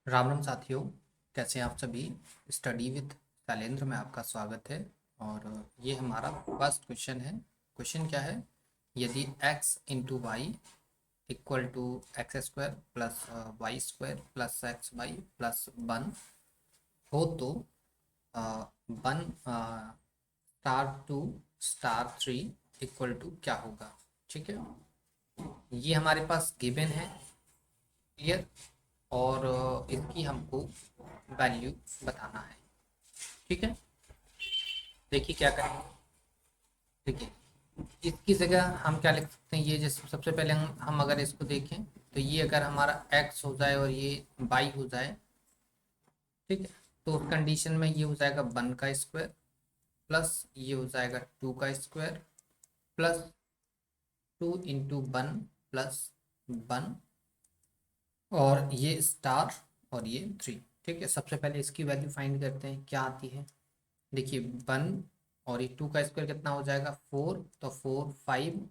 राम राम साथियों। कैसे हैं आप सभी। स्टडी विद शैलेंद्र में आपका स्वागत है। और ये हमारा फर्स्ट क्वेश्चन है। क्वेश्चन क्या है? यदि x into Y equal to X square plus Y square plus X Y plus one हो तो one star two star three equal to क्या होगा। ठीक है, ये हमारे पास गिवन है। क्लियर। और इसकी हमको वैल्यू बताना है। ठीक है, देखिए क्या करेंगे। ठीक है, इसकी जगह हम क्या लिख सकते हैं, ये जैसे सबसे पहले हम अगर इसको देखें तो ये अगर हमारा x हो जाए और ये y हो जाए, ठीक है, तो उस कंडीशन में ये हो जाएगा वन का स्क्वायर प्लस ये हो जाएगा टू का square plus two into one plus one और ये स्टार और ये थ्री। ठीक है, सबसे पहले इसकी वैल्यू फाइंड करते हैं क्या आती है। देखिए वन और ये टू का स्क्वायर कितना हो जाएगा, फोर, तो फोर फाइव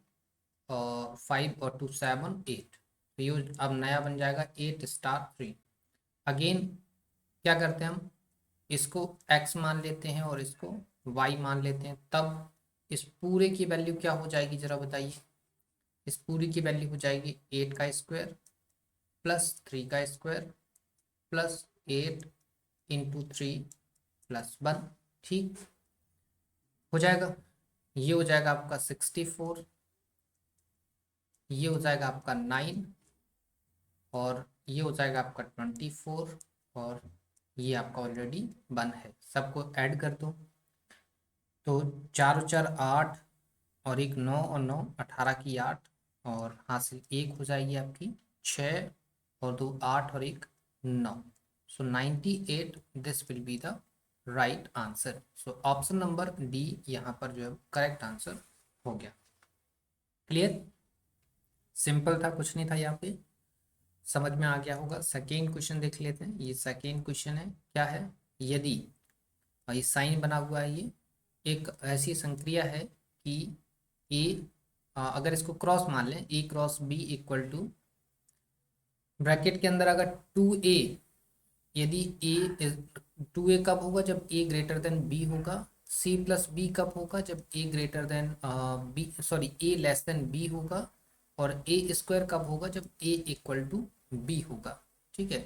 और फाइव और टू सेवन एट, तो ये अब नया बन जाएगा एट स्टार थ्री। अगेन क्या करते हैं हम, इसको x मान लेते हैं और इसको y मान लेते हैं, तब इस पूरे की वैल्यू क्या हो जाएगी जरा बताइए। इस पूरी की वैल्यू हो जाएगी एट का स्क्वायर प्लस थ्री का square plus eight into three plus one. ठीक हो जाएगा। ये हो जाएगा आपका 64, ये हो जाएगा आपका 9 और ये हो जाएगा आपका 24 और ये आपका ऑलरेडी 1 है। सबको ऐड कर दो तो चार और चार आठ और एक नौ और नौ 18 की आठ और हासिल एक हो जाएगी आपकी छः और दो आठ और एक नौ। सो 98 this will be the right answer. So option number D यहाँ पर जो है करेक्ट आंसर हो गया। क्लियर, सिंपल था, कुछ नहीं था यहाँ पे, समझ में आ गया होगा। सेकेंड क्वेश्चन देख लेते हैं। ये सेकेंड क्वेश्चन है, क्या है, यदि ये साइन बना हुआ है, ये एक ऐसी संक्रिया है कि ए, अगर इसको क्रॉस मान लें, A cross B equal to bracket के अंदर अगर टू ए, यदि ए, टू ए कब होगा, जब ए ग्रेटर देन बी होगा। सी प्लस बी कब होगा, जब ए ग्रेटर देन बी, सॉरी ए लेस देन बी होगा। और ए स्क्वायर कब होगा, जब ए इक्वल टू बी होगा। ठीक है,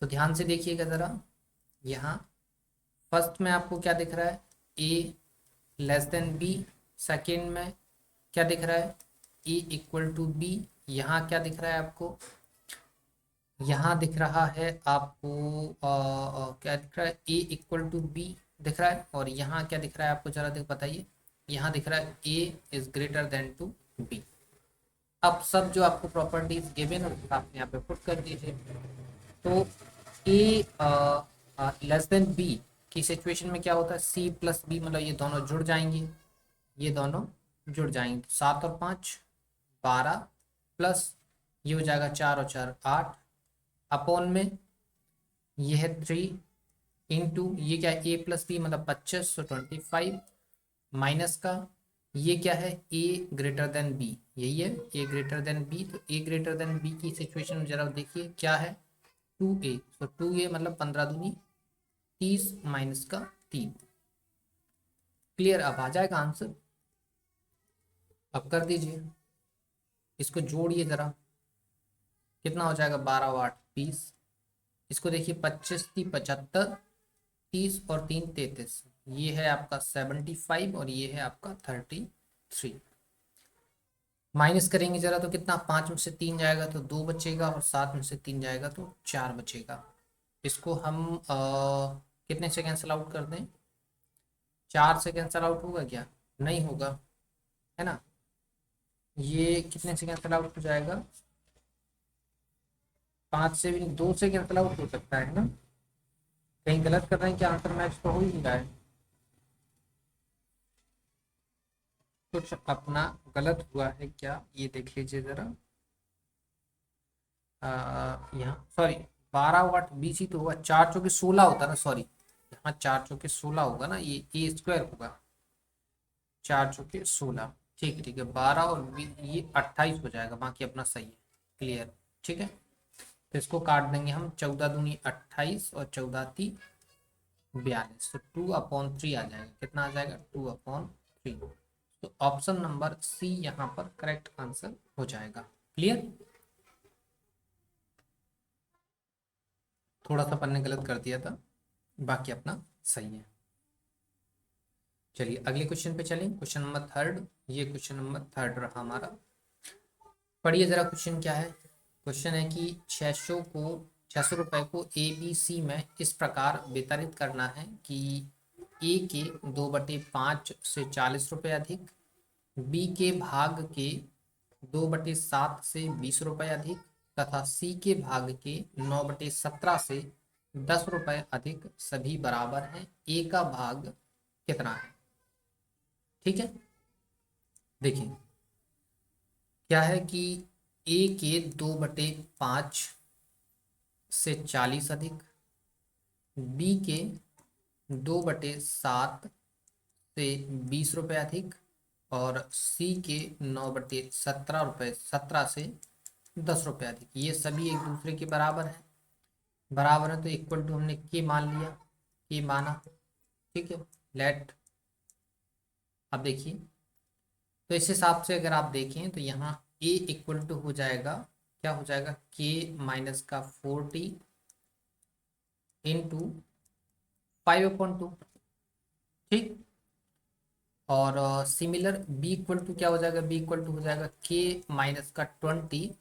तो ध्यान से देखिएगा ज़रा। यहाँ फर्स्ट में आपको क्या दिख रहा है, ए लेस देन बी। सेकेंड में क्या दिख रहा है, ए इक्वल टू बी। यहाँ क्या दिख रहा है आपको, यहाँ दिख रहा है आपको क्या दिख रहा है, ए इक्वल टू बी दिख रहा है। और यहाँ क्या दिख रहा है आपको, जरा देख बताइए। यहाँ दिख रहा है A is greater than two B. अब सब जो आपको प्रॉपर्टीज गिवन है आप यहाँ पे पुट कर दीजिए। तो ए लेस देन बी की सिचुएशन में क्या होता है, सी प्लस बी मतलब ये दोनों जुड़ जाएंगे, ये दोनों जुड़ जाएंगे। तो सात और पाँच 12 प्लस ये हो जाएगा चार और चार आठ अपॉन में ये है थ्री इंटू ये क्या है, ए प्लस बी मतलब 25 सो 25 माइनस का ये क्या है, ए ग्रेटर देन बी, यही है ए ग्रेटर देन बी। तो ए ग्रेटर देन बी की सिचुएशन में जरा देखिए क्या है, टू ए, तो टू ए मतलब 15 दूनी 30 माइनस का 3। क्लियर, अब आ जाएगा आंसर। अब कर दीजिए, इसको जोड़िए जरा, कितना हो जाएगा, 12 8 20। इसको देखिए 25 × 75, 30 और 3 33, ये है आपका 75 और ये है आपका 33। माइनस करेंगे जरा तो कितना, 5 में से 3 जाएगा तो 2 बचेगा और 7 में से 3 जाएगा तो 4 बचेगा। इसको हम कितने से कैंसिल आउट कर दें, 4 से कैंसिल आउट होगा क्या, नहीं होगा, है ना। ये कितने से कैंसिल आउट हो जाएगा, 5 से भी नहीं, 2 से कैंसिल आउट हो सकता है ना। कहीं गलत कर रहे हैं क्या, आंसर मैच तो हो ही नहीं रहा है, कुछ अपना गलत हुआ है क्या, ये देख लीजिए जरा। यहाँ सॉरी 12 वाट 20 ही तो होगा, 4 चौके 16 होता है ना, सॉरी यहाँ 4 चौके 16 होगा ना, ये ए स्क्वायर होगा, 4 चौके 16। ठीक है ठीक है, 12 और 20 ये 28 हो जाएगा, बाकी अपना सही है। क्लियर, ठीक है। तो तो इसको काट देंगे हम, 14 दूनी 28 और 14 ती 42, तो 2/3 आ जाएगा। कितना आ जाएगा? 2/3। तो ऑप्शन नंबर सी यहाँ पर करेक्ट आंसर हो जाएगा। क्लियर? थोड़ा सा पन्ने गलत कर दिया था, बाकी अपना सही है। चलिए अगले क्वेश्चन पे चलें। क्वेश्चन नंबर थर्ड, ये क्वेश्चन नंबर थर्ड रहा हमारा। पढ़िए जरा क्वेश्चन क्या है। क्वेश्चन है कि 600 रुपए को ABC में इस प्रकार वितरित करना है कि ए के 2/5 से 40 रुपए अधिक, बी के भाग के 2/7 से 20 रुपए अधिक तथा सी के भाग के 9/17 से 10 रुपए अधिक सभी बराबर हैं। ए का भाग कितना है? ठीक है, देखिए क्या है कि ए के 2/5 से 40 अधिक, बी के 2/7 से 20 रुपए अधिक और सी के 9/17 से 10 रुपए अधिक, ये सभी एक दूसरे के बराबर है। बराबर है तो इक्वल टू हमने के मान लिया, के माना। ठीक है, लेट। अब देखिए, तो इस हिसाब से अगर आप देखें तो यहाँ ए इक्वल टू हो जाएगा, क्या हो जाएगा? के माइनस का 40 इंटू 5/2। ठीक, और सिमिलर बी इक्वल टू क्या हो जाएगा? बी इक्वल टू हो जाएगा के माइनस का 20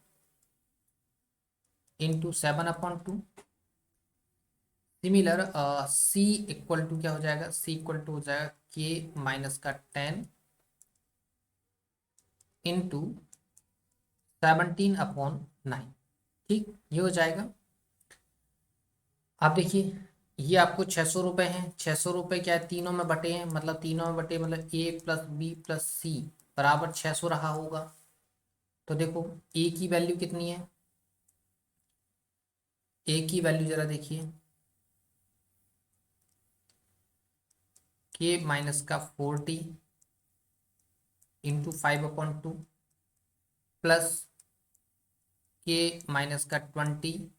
into 7/2। Similar C equal to क्या हो जाएगा? सी इक्वल टू हो जाएगा के माइनस का 10 इंटू 17/9। ठीक, ये हो जाएगा। आप देखिए, ये आपको 600 रुपये हैं। 600 रुपये क्या है? तीनों में बटे हैं, मतलब तीनों में बटे मतलब ए प्लस बी प्लस सी बराबर 600 रहा होगा। तो देखो ए की वैल्यू कितनी है? ए की वैल्यू जरा देखिए, के माइनस का 40 इंटू 5/2 प्लस के माइनस का 20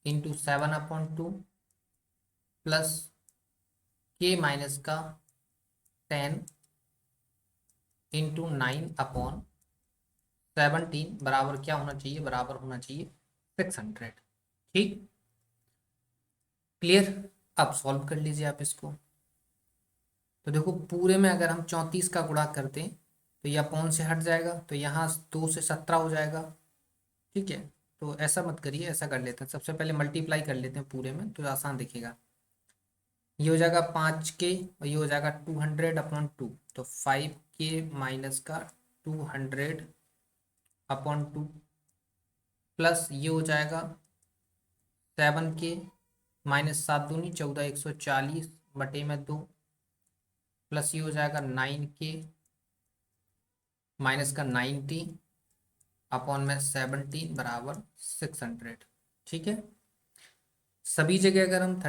इंटू 7/2 प्लस के माइनस का 10 इंटू 9/17 बराबर क्या होना चाहिए? बराबर होना चाहिए 600। ठीक, क्लियर? अब सॉल्व कर लीजिए आप इसको। तो देखो पूरे में अगर हम 34 का गुणा करते हैं तो यह अपॉन से हट जाएगा, तो यहाँ 2 से 17 हो जाएगा। ठीक है, तो ऐसा मत करिए, ऐसा कर लेते हैं, सबसे पहले मल्टीप्लाई कर लेते हैं पूरे में तो आसान दिखेगा। ये हो जाएगा 5 के और ये हो जाएगा 200/2, तो 5 के माइनस का 200/2 प्लस ये हो जाएगा 7 के माइनस 7 दूनी 14, 140 बटे में 2 प्लस ये हो जाएगा 9 के माइनस का 90/17 बराबर 600। ठीक है, सभी जगह अगर हम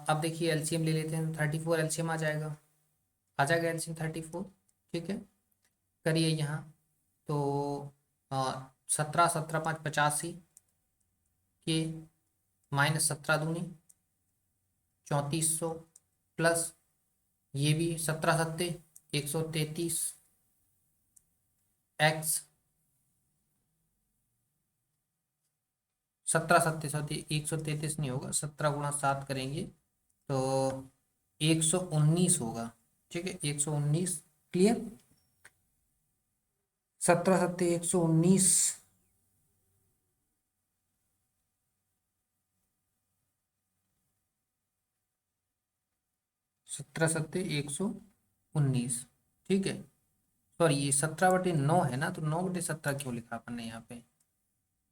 अब देखिए एलसीएम ले लेते हैं, 34 एलसीएम आ जाएगा, आ जाएगा एलसीएम 34। ठीक है, करिए यहाँ तो 17 17 5 85 के माइनस 17 दूनी 3400 प्लस ये भी 17 सत्ते 133 एक्स 17 सत्ते सत्ते 133 नहीं होगा, 17 × 7 करेंगे तो 119 होगा। ठीक है, 119। क्लियर? 17 सत्ते 119, 17 सत्ते 119। ठीक है, सॉरी ये 17/9 है ना, तो 9/17 क्यों लिखा अपन ने यहाँ पे?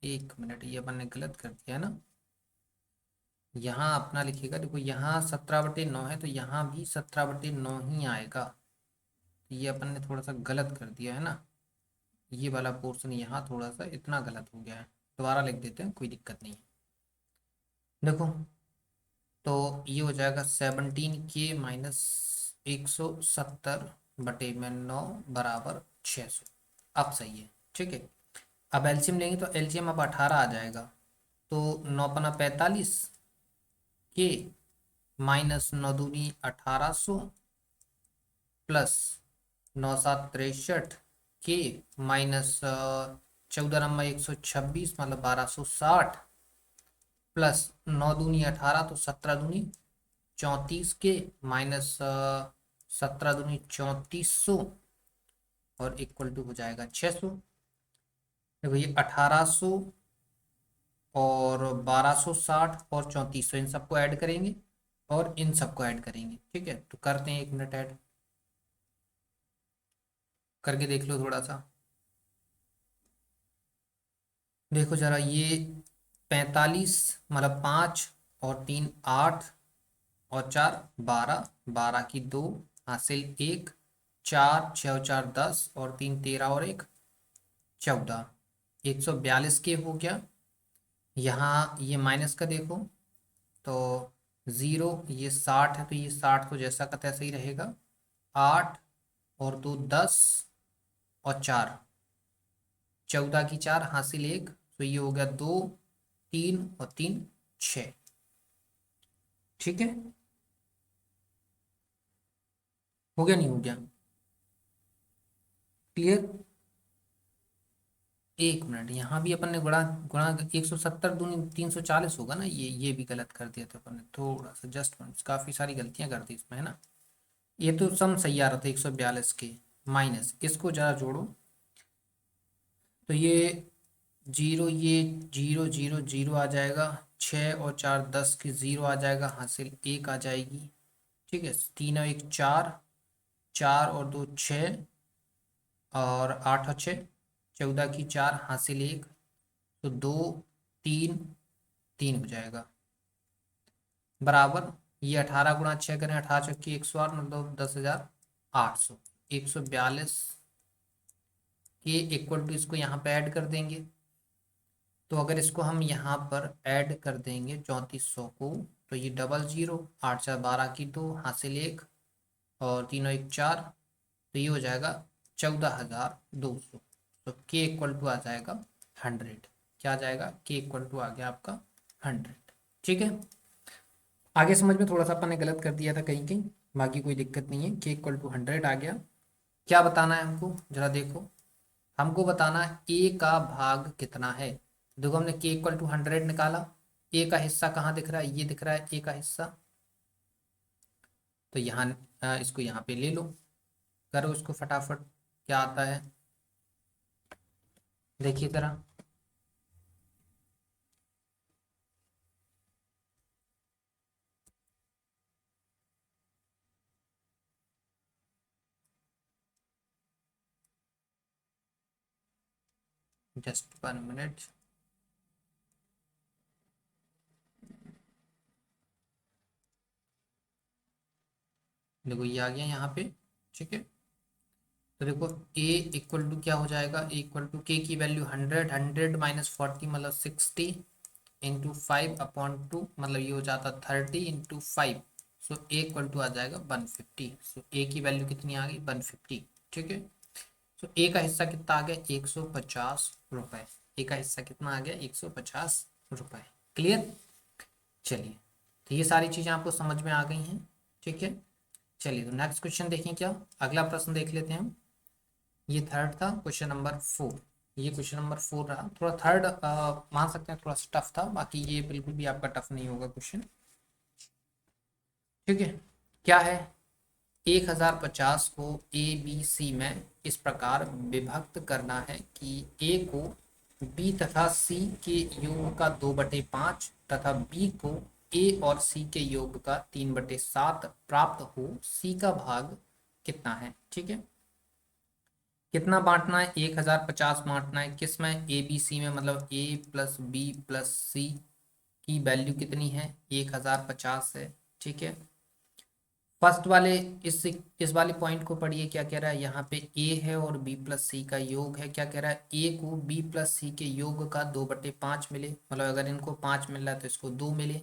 एक मिनट, ये अपन ने गलत कर दिया है ना। यहाँ अपना लिखिएगा, देखो यहाँ 17/9 है तो यहाँ भी 17/9 ही आएगा। तो ये अपन ने थोड़ा सा गलत कर दिया है ना, ये वाला पोर्शन यहाँ थोड़ा सा इतना गलत हो गया है। दोबारा लिख देते हैं, कोई दिक्कत नहीं है। देखो तो ये हो जाएगा 17 के माइनस 170/9 बराबर 600। अब सही है। ठीक है, अब एलसीएम लेंगे तो एलसीएम अब 18 आ जाएगा। तो 9×5 = 45 के माइनस 9×2 = 1800 प्लस 9×7 = 63 के माइनस 14×126 मतलब 1260 प्लस 9×2 = 18 तो 17×2 = 34 के माइनस 17×2 = 3400 और इक्वल टू हो जाएगा 600। देखो ये 1800 और 1260 और 3400 इन सबको ऐड करेंगे और इन सबको ऐड करेंगे। ठीक है, तो करते हैं 1 मिनट ऐड करके देख लो थोड़ा सा। देखो जरा ये 45 मतलब 5 और 3 8 और 4 12 12 की 2 हासिल 1 4 6 और 4 10 और 3 13 और 1 14 142 के हो गया। यहाँ ये माइनस का देखो तो 0 ये 60 है तो ये 60 तो जैसा का तैसा ही रहेगा। 8 और 2 10 और 4 14 की 4 हासिल 1 तो ये हो गया 2 3 और 3 6। ठीक है, हो गया नहीं हो गया क्लियर। 1 मिनट यहाँ भी अपन ने गुणा गुणा 170 दूनी 340 होगा ना। ये भी गलत कर दिया था अपन ने थोड़ा सा जस्ट, काफी सारी गलतियां कर दी इसमें है ना। ये तो सम सही आ रहा था 142 के माइनस इसको जरा जोड़ो तो ये 0 0 0 0 आ जाएगा। 6 और 4 10 की 0 आ जाएगा हासिल 1 आ जाएगी। ठीक है, 3 और 1 4 4 और 2 6 और 8 और 6 14 की 4 हासिल 1 तो 2 3 3 हो जाएगा बराबर। ये 18×6 करें 18×6 = 108 मतलब 10,800 142 के इक्वल टू इसको यहाँ पे ऐड कर देंगे। तो अगर इसको हम यहाँ पर ऐड कर देंगे 3400 को तो ये 00 8 4 12 की 2 हासिल 1 और 3 और 1 4 तो ये हो जाएगा 14,200। तो के इक्वल टू आ जाएगा 100। क्या आ जाएगा? के इक्वल टू आ गया आपका 100। ठीक है, आगे समझ में थोड़ा सा अपन ने गलत कर दिया था कहीं कहीं, बाकी कोई दिक्कत नहीं है। के इक्वल टू 100 आ गया। क्या बताना है हमको जरा देखो, हमको बताना है ए का भाग कितना है। देखो हमने के इक्वल टू 100 निकाला। ए का हिस्सा कहाँ दिख रहा है? ये दिख रहा है ए का हिस्सा। तो यहाँ इसको यहाँ पे ले लो, करो इसको फटाफट क्या आता है देखिए जरा। Just 1 minute. देखो ये आ गया यहाँ पे। ठीक है, तो देखो a इक्वल टू क्या हो जाएगा? a इक्वल टू के की वैल्यू 100 100 माइनस 40 मतलब 60 इंटू 5/2 मतलब ये हो जाता 30 into 5। So a equal to आ जाएगा 150। सो a की वैल्यू कितनी आ गई? 150। ठीक है, सो a का हिस्सा कितना आ गया? 150 रुपए। a का हिस्सा कितना आ गया? 150 रुपए। क्लियर। चलिए, तो ये सारी चीजें आपको समझ में आ गई हैं। ठीक है, चलिए तो नेक्स्ट क्वेश्चन देखें। क्या अगला प्रश्न देख लेते हैं हम। ये थर्ड था, क्वेश्चन नंबर 4। ये क्वेश्चन नंबर 4 रहा। थोड़ा थर्ड मान सकते हैं थोड़ा सा टफ था, बाकी ये बिल्कुल भी आपका टफ नहीं होगा क्वेश्चन। ठीक है, क्या है? 1050 को ए बी सी में इस प्रकार विभक्त करना है कि ए को बी तथा सी के योग का 2/5 तथा बी को ए और सी के योग का 3/7 प्राप्त हो। सी का भाग कितना है? ठीक है, कितना बांटना है? 1050 बांटना है किस में? ए बी सी में, मतलब ए प्लस बी प्लस सी की वैल्यू कितनी है? 1050 है। ठीक है, फर्स्ट वाले इस वाले पॉइंट को पढ़िए। क्या कह रहा है यहाँ पे? ए है और बी प्लस सी का योग है। क्या कह रहा है? ए को बी प्लस सी के योग का 2/5 मिले, मतलब अगर इनको 5 मिल रहा है तो इसको 2 मिले।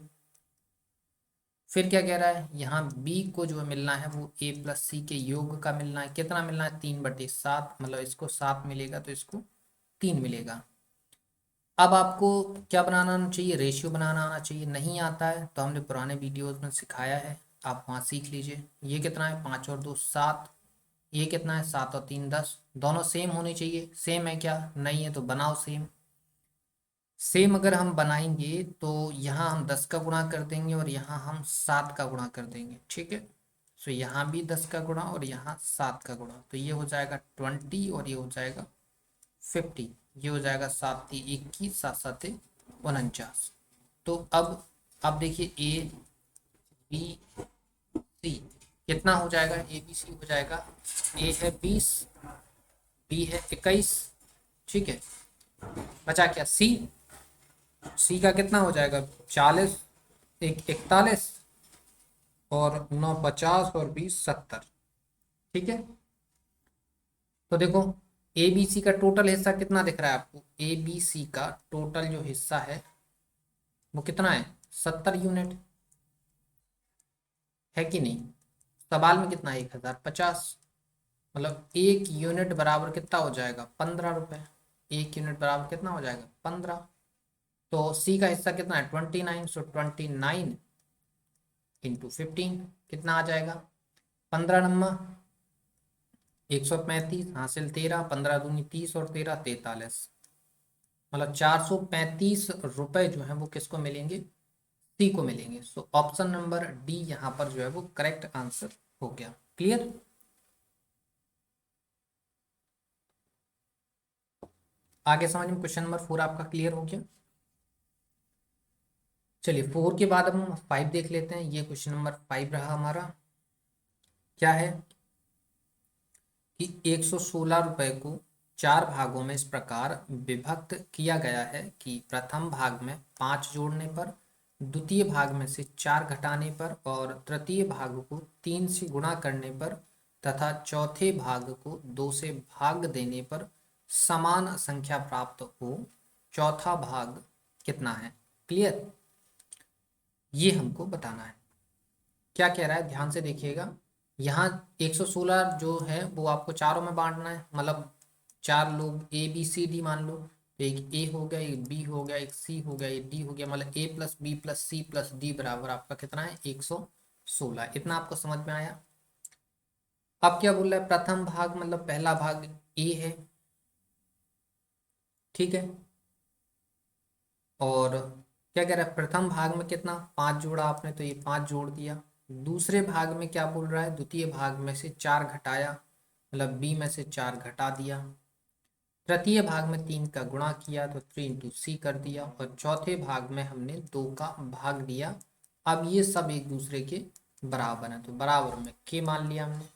फिर क्या कह रहा है? यहाँ बी को जो मिलना है वो ए प्लस सी के योग का मिलना है। कितना मिलना है? 3/7, मतलब इसको 7 मिलेगा तो इसको 3 मिलेगा। अब आपको क्या बनाना आना चाहिए, रेशियो बनाना आना चाहिए। नहीं आता है तो हमने पुराने वीडियोस में सिखाया है, आप वहाँ सीख लीजिए। ये कितना है, 5 और 2 7। ये कितना है, 7 और 3 10। दोनों सेम होने चाहिए। सेम है क्या, नहीं है तो बनाओ सेम। सेम अगर हम बनाएंगे तो यहाँ हम 10 का गुणा कर देंगे और यहाँ हम 7 का गुणा कर देंगे, ठीक है। सो यहाँ भी 10 का गुणा और यहाँ 7 का गुणा, तो ये हो जाएगा 20 और ये हो जाएगा 50। ये हो जाएगा 7 × 21, 7 7 49। तो अब देखिए ए बी सी कितना हो जाएगा, ए बी सी हो जाएगा, ए है 20, बी है 21, ठीक है। बचा क्या, सी। सी का कितना हो जाएगा, 40, 41 और 9 50 और 20 70, ठीक है। तो देखो ए बी सी का टोटल हिस्सा कितना दिख रहा है आपको, ए बी सी का टोटल जो हिस्सा है वो कितना है, 70 यूनिट, है कि नहीं। सवाल में कितना है, 1050। मतलब 1 यूनिट बराबर कितना हो जाएगा, 15 रुपए। 1 यूनिट बराबर कितना हो जाएगा, 15। तो सी का हिस्सा कितना है, 29। सो 29 इंटू 15 कितना आ जाएगा, 15 नम्मा 135 हासिल 13, 15 दूनी 30 और 13 43। मतलब 435 रुपए जो है वो किसको मिलेंगे, सी को मिलेंगे। सो ऑप्शन नंबर डी यहाँ पर जो है वो करेक्ट आंसर हो गया। क्लियर। आगे समझ में, क्वेश्चन नंबर 4 आपका क्लियर हो गया। चलिए 4 के बाद अब हम 5 देख लेते हैं। ये क्वेश्चन नंबर 5 रहा हमारा। क्या है कि 116 रुपए को 4 भागों में इस प्रकार विभक्त किया गया है कि प्रथम भाग में 5 जोड़ने पर, द्वितीय भाग में से 4 घटाने पर और तृतीय भाग को 3 से गुणा करने पर तथा चौथे भाग को 2 से भाग देने पर समान संख्या प्राप्त हो, चौथा भाग कितना है। क्लियर, ये हमको बताना है। क्या कह रहा है, ध्यान से देखिएगा। यहाँ 116 जो है वो आपको चारों में बांटना है। मतलब 4 लोग ए बी सी डी मान लो, तो एक ए हो गया, एक बी हो गया, एक सी हो गया, एक डी हो गया। मतलब A plus B plus C plus D बराबर आपका कितना है, 116। इतना आपको समझ में आया। अब क्या बोल रहा है, प्रथम भाग मतलब पहला भाग ए है, ठीक है। और क्या कह रहा है, प्रथम भाग में कितना 5 जोड़ा आपने, तो ये 5 जोड़ दिया। दूसरे भाग में क्या बोल रहा है, द्वितीय भाग में से 4 घटाया, मतलब बी में से 4 घटा दिया। तृतीय भाग में 3 का गुणा किया तो 3 इंटू सी कर दिया। और चौथे भाग में हमने 2 का भाग दिया। अब ये सब एक दूसरे के बराबर है, तो बराबर में के मान लिया हमने।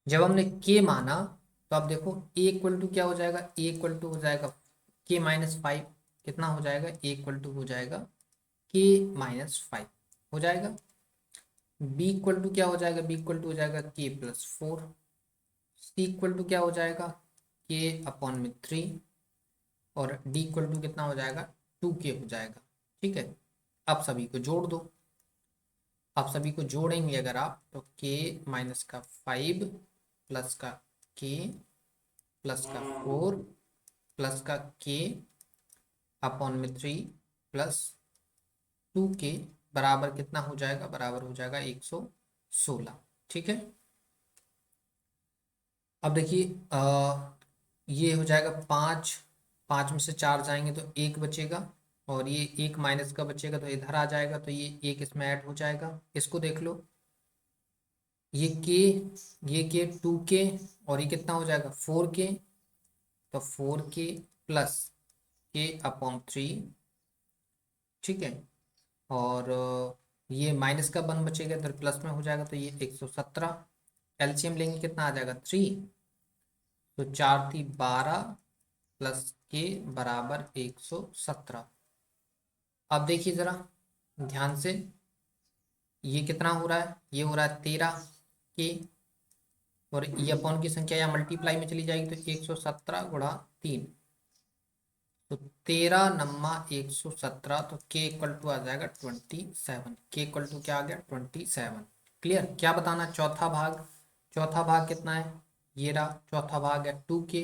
जब हमने के माना तो अब देखो ए इक्वल टू क्या हो जाएगा, ए इक्वल टू हो जाएगा के-5। कितना हो जाएगा, ए इक्वल टू हो जाएगा के-5 हो जाएगा। बी इक्वल टू क्या हो जाएगा, बी इक्वल टू हो जाएगा के+4। सी इक्वल टू क्या हो जाएगा, के/3। और डी इक्वल टू कितना हो जाएगा, 2k हो जाएगा, ठीक है। अब सभी को जोड़ दो। अब सभी को जोड़ेंगे अगर आप तो के-5 प्लस का के प्लस का 4 प्लस का के/3 प्लस 2k बराबर कितना हो जाएगा, बराबर हो जाएगा 116, ठीक है। अब देखिए ये हो जाएगा 5, 5 में से 4 जाएंगे तो 1 बचेगा और ये 1 माइनस का बचेगा तो इधर आ जाएगा, तो ये 1 इसमें ऐड हो जाएगा। इसको देख लो, ये के 2k और ये कितना हो जाएगा 4k, तो 4k प्लस के/3, ठीक है। और ये माइनस का 1 बचेगा तो प्लस में हो जाएगा, तो ये 117। एलसीएम लेंगे कितना आ जाएगा 3, तो 4 थी 12 प्लस के बराबर 117। अब देखिए जरा ध्यान से, ये कितना हो रहा है, ये हो रहा है 13 के, और ये अपॉन की संख्या या मल्टीप्लाई में चली जाएगी तो 117 × 3, तो 13 नम्मा 117, तो के इक्वल टू आ जाएगा 27। के इक्वल टू क्या आ गया, 27। क्लियर। क्या बताना, चौथा भाग, चौथा भाग कितना है, ये रहा चौथा भाग है 2k,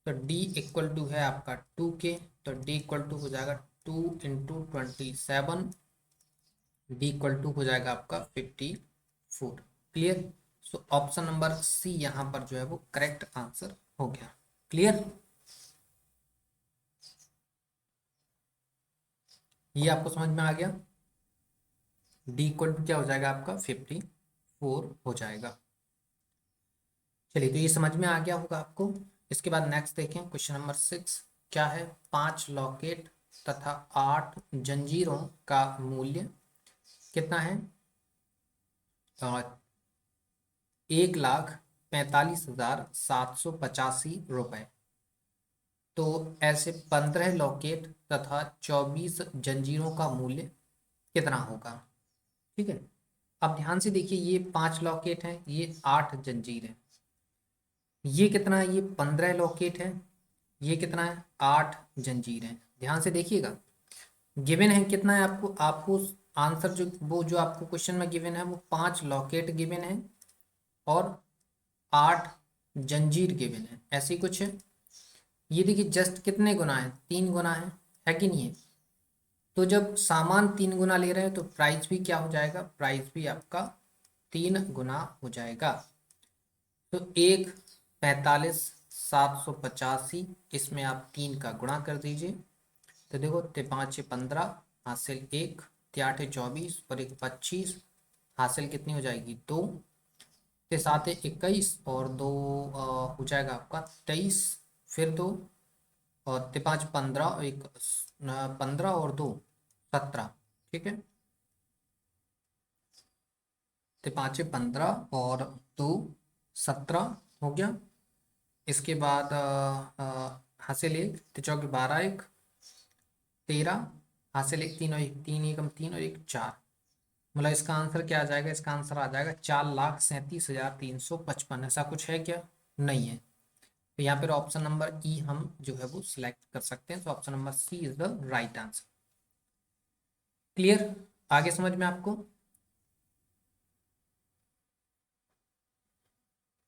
तो डी इक्वल टू है आपका 2k, तो डी इक्वल टू हो जाएगा 2 × 27, डी इक्वल टू हो जाएगा आपका 54। Clear. So option number C यहाँ पर जो है वो करेक्ट आंसर हो गया। क्लियर, ये आपको समझ में आ गया। डी इक्वल टू क्या हो जाएगा आपका 54 हो जाएगा। चलिए, तो ये समझ में आ गया होगा आपको। इसके बाद नेक्स्ट देखें, क्वेश्चन नंबर 6 क्या है। 5 लॉकेट तथा 8 जंजीरों का मूल्य कितना है। 1,45,785 रुपए। तो ऐसे 15 लॉकेट तथा 24 जंजीरों का मूल्य कितना होगा। ठीक है, अब ध्यान से देखिए, ये 5 लॉकेट हैं, ये 8 जंजीर हैं। ये कितना है, ये 15 लॉकेट है, ये कितना है 8 जंजीर हैं। ध्यान से देखिएगा, गिवन है कितना है आपको, आपको आंसर जो वो जो आपको क्वेश्चन में गिवन है वो 5 लॉकेट गिवन है और 8 जंजीर गिवन है, ऐसे ही कुछ है। ये देखिए जस्ट कितने गुना है, 3 गुना है कि नहीं है। तो जब सामान 3 गुना ले रहे हैं तो प्राइस भी क्या हो जाएगा, प्राइस भी आपका 3 गुना हो जाएगा। तो 1,45,785, इसमें आप 3 का गुणा कर दीजिए। तो देखो, 5×5 = 15, हासिल 1, 8×24 और 1 25, हासिल कितनी हो जाएगी 2, 7×21 और 2 हो जाएगा आपका 23, फिर 2 और 5×5 = 15 और 15 और 2 17। ठीक है, 5×5 = 15 और 2 17 हो गया। इसके बाद हासिल 1, 3×4 = 12, 1 13, हासिल 1, 3 और 1 3, 1 3 और 1 4। मतलब इसका आंसर क्या आ जाएगा, इसका आंसर आ जाएगा 4,37,355। ऐसा कुछ है क्या, नहीं है। तो यहाँ पर ऑप्शन नंबर ई हम जो है वो सिलेक्ट कर सकते हैं। तो option number C is the right answer. Clear, आगे समझ में आपको।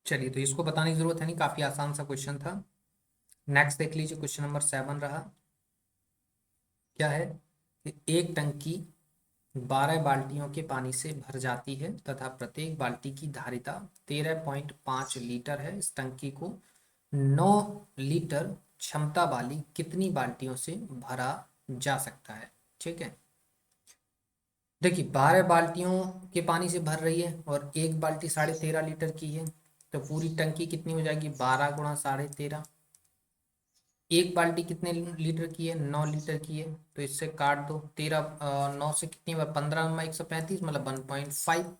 चलिए, तो इसको बताने की जरूरत है नहीं, काफी आसान सा क्वेश्चन था। नेक्स्ट देख लीजिए, क्वेश्चन नंबर 7 रहा। क्या है कि एक टंकी 12 बाल्टियों के पानी से भर जाती है तथा प्रत्येक बाल्टी की धारिता 13.5 लीटर है। इस टंकी को 9 लीटर क्षमता वाली कितनी बाल्टियों से भरा जा सकता है। ठीक है, देखिए 12 बाल्टियों के पानी से भर रही है और एक बाल्टी 13.5 लीटर की है। तो पूरी टंकी कितनी हो जाएगी, 12 × 13.5। एक बाल्टी कितने लीटर की है, 9 लीटर की है। तो इससे काट दो, 9 से कितनी बार, 15 में 135, मतलब 1.5।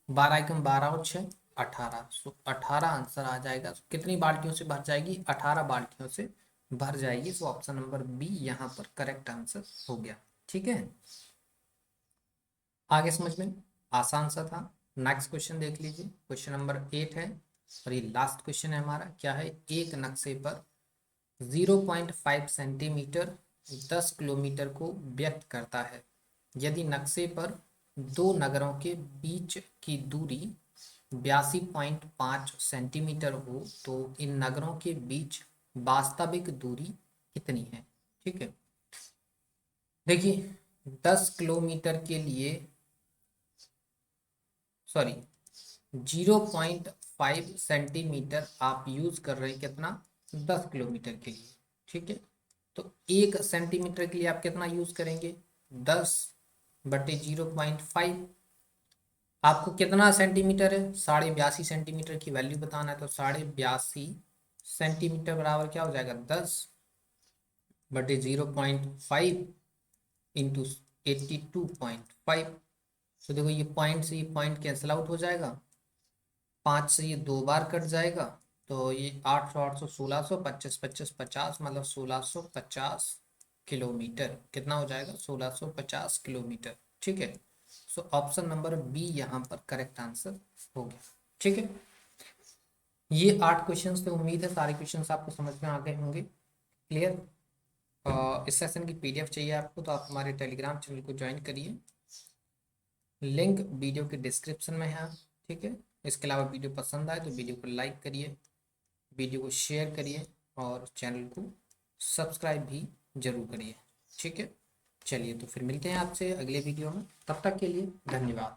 12 × 12 और 6 18। सो 18 आंसर आ जाएगा। तो कितनी बाल्टियों से भर जाएगी, 18 बाल्टियों से भर जाएगी। तो ऑप्शन नंबर बी यहाँ पर करेक्ट आंसर हो गया। ठीक है, आगे समझ में, आसान सा था। नेक्स्ट क्वेश्चन देख लीजिए, क्वेश्चन नंबर 8 है और ये लास्ट क्वेश्चन है हमारा। क्या है, एक नक्शे पर 0.5 सेंटीमीटर 10 किलोमीटर को व्यक्त करता है। यदि नक्शे पर दो नगरों के बीच की दूरी 82.5 सेंटीमीटर हो तो इन नगरों के बीच वास्तविक दूरी कितनी है। ठीक है, देखिए 10 किलोमीटर के लिए, सॉरी 0.5 सेंटीमीटर आप यूज कर रहे हैं कितना, 10 किलोमीटर के लिए। ठीक है, तो 1 सेंटीमीटर के लिए आप कितना यूज करेंगे, 10/0.5। आपको कितना सेंटीमीटर है, 82.5 सेंटीमीटर की वैल्यू बताना है। तो 82.5 सेंटीमीटर बराबर क्या हो जाएगा, 10/0.5 इंटू 82.5। तो देखो, ये पॉइंट से ये पॉइंट कैंसिल आउट हो जाएगा, 5 से ये 2 बार कट जाएगा। तो ये 800 800 1600, 25 25 50, मतलब 1650 किलोमीटर कितना हो जाएगा, 1650 किलोमीटर। ठीक है, सो ऑप्शन नंबर बी यहाँ पर करेक्ट आंसर हो गया। ठीक है, ये 8 क्वेश्चंस थे। उम्मीद है सारे क्वेश्चंस आपको समझ में आ गए होंगे। क्लियर। इस सेशन की पीडीएफ चाहिए आपको तो आप हमारे टेलीग्राम चैनल को ज्वाइन करिए, लिंक वीडियो के डिस्क्रिप्शन में है। ठीक है, इसके अलावा वीडियो पसंद आए तो वीडियो को लाइक करिए, वीडियो को शेयर करिए और चैनल को सब्सक्राइब भी जरूर करिए। ठीक है, चलिए तो फिर मिलते हैं आपसे अगले वीडियो में, तब तक के लिए धन्यवाद।